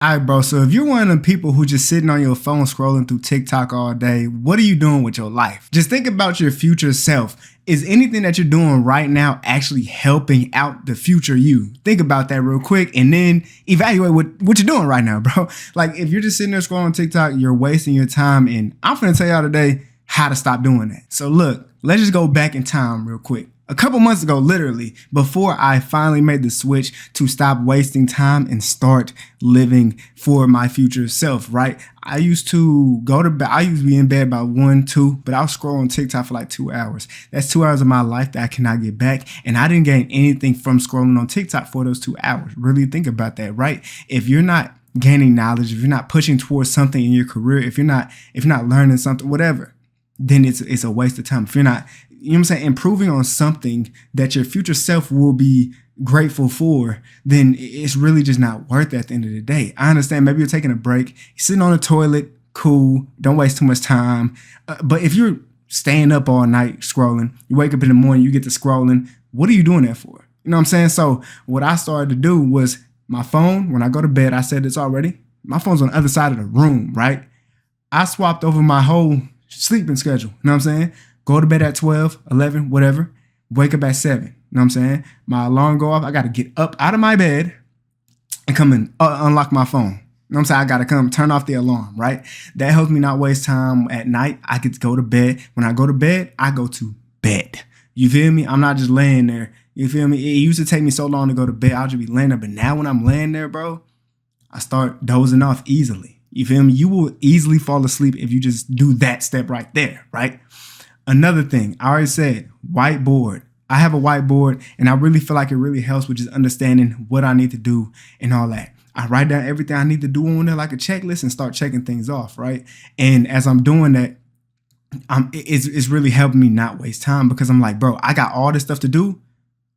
All right, bro. So if you're one of the people who just sitting on your phone scrolling through TikTok all day, what are you doing with your life? Just think about your future self. Is anything that you're doing right now actually helping out the future you? Think about that real quick and then evaluate what you're doing right now, bro. Like if you're just sitting there scrolling TikTok, you're wasting your time. And I'm finna tell y'all today how to stop doing that. So look, let's just go back in time real quick. A couple months ago, literally, before I finally made the switch to stop wasting time and start living for my future self, right? I used to go to bed. I used to be in bed by 1, 2, but I was scrolling TikTok for like 2 hours. That's 2 hours of my life that I cannot get back. And I didn't gain anything from scrolling on TikTok for those 2 hours. Really think about that, right? If you're not gaining knowledge, if you're not pushing towards something in your career, if you're not learning something, whatever, then it's a waste of time. If you're not, you know what I'm saying, improving on something that your future self will be grateful for, then it's really just not worth it at the end of the day. I understand maybe you're taking a break, you're sitting on the toilet, cool, don't waste too much time. But if you're staying up all night scrolling, you wake up in the morning, you get to scrolling, what are you doing that for? You know what I'm saying? So what I started to do was my phone, when I go to bed, I said this already, my phone's on the other side of the room, right? I swapped over my whole sleeping schedule. You know what I'm saying? Go to bed at 12, 11, whatever. Wake up at 7. You know what I'm saying? My alarm go off. I got to get up out of my bed and come and unlock my phone. You know what I'm saying? I got to come turn off the alarm, right? That helps me not waste time at night. I get to go to bed. When I go to bed, I go to bed. You feel me? I'm not just laying there. You feel me? It used to take me so long to go to bed. I'll just be laying there. But now when I'm laying there, bro, I start dozing off easily. You feel me? You will easily fall asleep if you just do that step right there, right? Another thing, I already said, whiteboard. I have a whiteboard and I really feel like it really helps with just understanding what I need to do and all that. I write down everything I need to do on there like a checklist and start checking things off, right? And as I'm doing that, it's really helping me not waste time because I'm like, bro, I got all this stuff to do.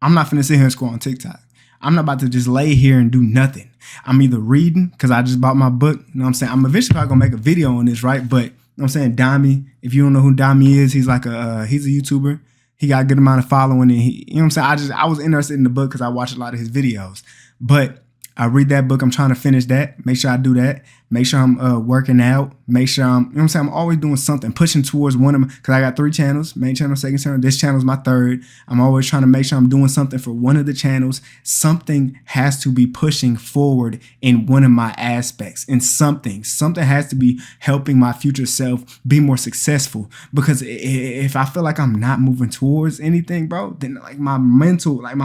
I'm not finna sit here and scroll on TikTok. I'm not about to just lay here and do nothing. I'm either reading because I just bought my book. You know what I'm saying? I'm eventually probably gonna make a video on this, right? But you know what I'm saying? Dami, if you don't know who Dami is, he's like he's a YouTuber. He got a good amount of following and you know what I'm saying? I was interested in the book because I watched a lot of his videos. But I read that book. I'm trying to finish that. Make sure I do that. Make sure I'm working out. Make sure I'm, you know what I'm saying? I'm always doing something, pushing towards one of them. Because I got 3 channels, main channel, second channel. This channel is my 3rd. I'm always trying to make sure I'm doing something for one of the channels. Something has to be pushing forward in one of my aspects. And something has to be helping my future self be more successful. Because if I feel like I'm not moving towards anything, bro, then like my mental, like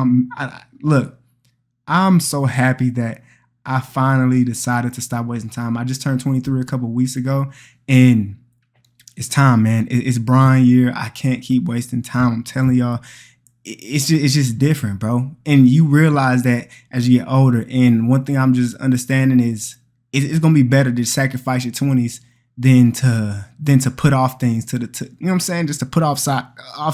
look, I'm so happy that I finally decided to stop wasting time. I just turned 23 a couple weeks ago and it's time, man. It's Brian year. I can't keep wasting time. I'm telling y'all, it's just different, bro. And you realize that as you get older. And one thing I'm just understanding is it's going to be better to sacrifice your 20s than to put off things you know what I'm saying, just to put off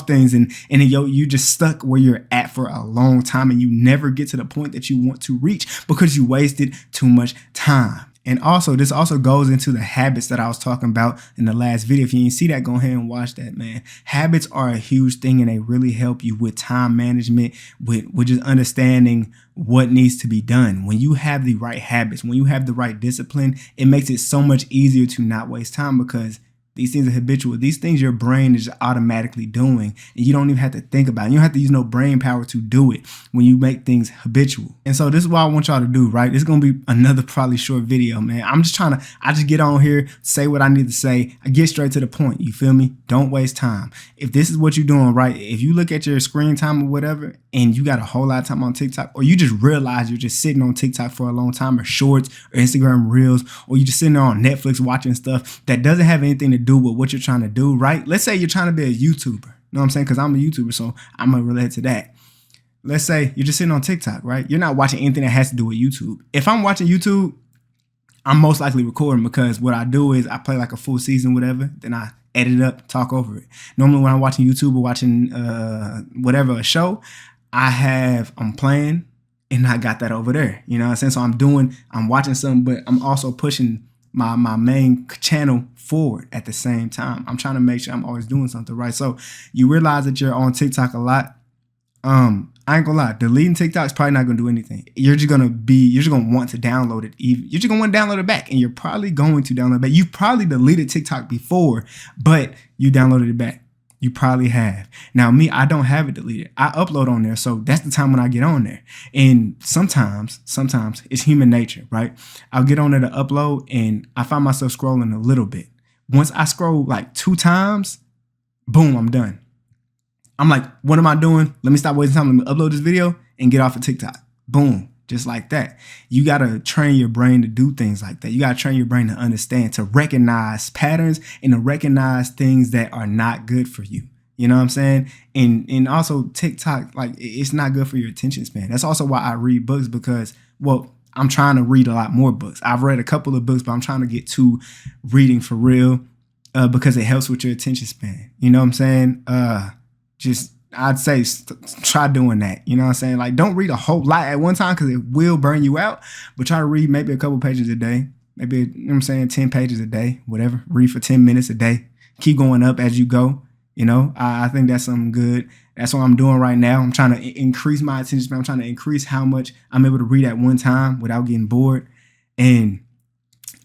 things and you just stuck where you're at for a long time and you never get to the point that you want to reach because you wasted too much time. And also, this also goes into the habits that I was talking about in the last video. If you didn't see that, go ahead and watch that, man. Habits are a huge thing and they really help you with time management, with just understanding what needs to be done. When you have the right habits, when you have the right discipline, it makes it so much easier to not waste time because these things are habitual. These things your brain is automatically doing and you don't even have to think about it. You don't have to use no brain power to do it when you make things habitual. And so this is what I want y'all to do, right? This is going to be another probably short video, man. I just get on here, say what I need to say. I get straight to the point. You feel me? Don't waste time. If this is what you're doing, right? If you look at your screen time or whatever, and you got a whole lot of time on TikTok, or you just realize you're just sitting on TikTok for a long time, or shorts, or Instagram reels, or you just sitting there on Netflix watching stuff that doesn't have anything to do with what you're trying to do, right? Let's say you're trying to be a YouTuber. You know what I'm saying? Because I'm a YouTuber, so I'm going to relate to that. Let's say you're just sitting on TikTok, right? You're not watching anything that has to do with YouTube. If I'm watching YouTube, I'm most likely recording because what I do is I play like a full season, whatever, then I edit it up, talk over it. Normally when I'm watching YouTube or watching whatever, a show, I'm playing and I got that over there. You know what I'm saying? So I'm watching something, but I'm also pushing my main channel forward at the same time. I'm trying to make sure I'm always doing something right. So you realize that you're on TikTok a lot. I ain't gonna lie, deleting TikTok's probably not gonna do anything. You're just gonna want to download it. You're just gonna want to download it back, and you're probably going to download it back. You probably deleted TikTok before, but you downloaded it back. You probably have. Now me, I don't have it deleted. I upload on there, so that's the time when I get on there. And sometimes it's human nature, right? I'll get on there to upload, and I find myself scrolling a little bit. Once I scroll like 2 times, boom, I'm done. I'm like, what am I doing? Let me stop wasting time. Let me upload this video and get off of TikTok. Boom. Just like that. You got to train your brain to do things like that. You got to train your brain to understand, to recognize patterns and to recognize things that are not good for you. You know what I'm saying? And also TikTok, like, it's not good for your attention span. That's also why I read books, because, well, I'm trying to read a lot more books. I've read a couple of books, but I'm trying to get to reading for real, because it helps with your attention span. You know what I'm saying? I'd say try doing that. You know what I'm saying? Like, don't read a whole lot at one time, because it will burn you out. But try to read maybe a couple pages a day. Maybe, you know what I'm saying, 10 pages a day, whatever. Read for 10 minutes a day. Keep going up as you go. You know, I think that's something good. That's what I'm doing right now. I'm trying to increase my attention span. I'm trying to increase how much I'm able to read at one time without getting bored. And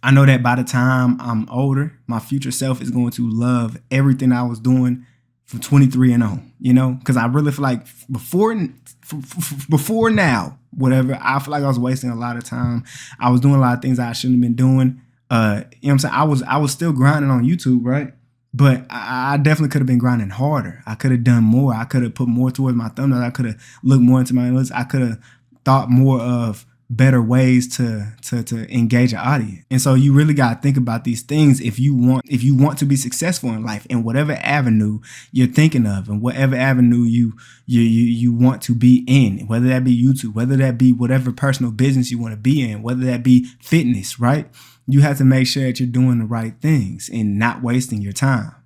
I know that by the time I'm older, my future self is going to love everything I was doing from 23 and on, you know, because I really feel like before now, whatever, I feel like I was wasting a lot of time. I was doing a lot of things I shouldn't have been doing. You know what I'm saying? I was still grinding on YouTube, right? But I definitely could have been grinding harder. I could have done more. I could have put more towards my thumbnail. I could have looked more into my list. I could have thought more of better ways to engage an audience. And so you really got to think about these things if you want to be successful in life, in whatever avenue you're thinking of, and whatever avenue you want to be in, whether that be YouTube, whether that be whatever personal business you want to be in, whether that be fitness, right? You have to make sure that you're doing the right things and not wasting your time.